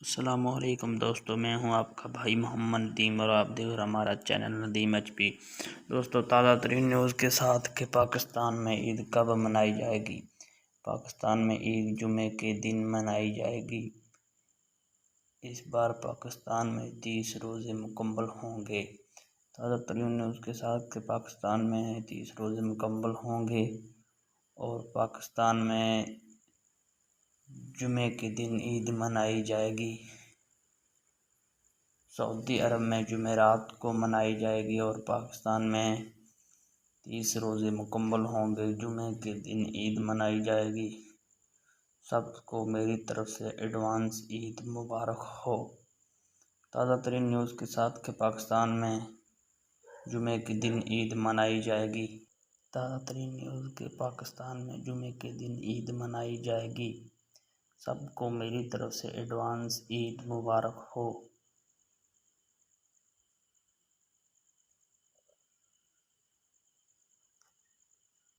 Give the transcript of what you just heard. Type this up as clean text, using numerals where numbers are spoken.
السلام علیکم دوستو، میں ہوں آپ کا بھائی محمد ندیم اور آپ دیکھ رہے ہمارا چینل ندیم ایچ پی۔ دوستو، تازہ ترین نیوز کے ساتھ کہ پاکستان میں عید کب منائی جائے گی۔ پاکستان میں عید جمعے کے دن منائی جائے گی۔ اس بار پاکستان میں 30 روزے مکمل ہوں گے۔ تازہ ترین نیوز کے ساتھ کہ پاکستان میں 30 روزے مکمل ہوں گے اور پاکستان میں جمعے کے دن عید منائی جائے گی۔ سعودی عرب میں جمعرات کو منائی جائے گی اور پاکستان میں 30 روزے مکمل ہوں گے۔ جمعے کے دن عید منائی جائے گی۔ سب کو میری طرف سے ایڈوانس عید مبارک ہو۔ تازہ ترین نیوز کے ساتھ کہ پاکستان میں جمعے کے دن عید منائی جائے گی۔ تازہ ترین نیوز کہ پاکستان میں جمعے کے دن عید منائی جائے گی۔ سب کو میری طرف سے ایڈوانس عید مبارک ہو۔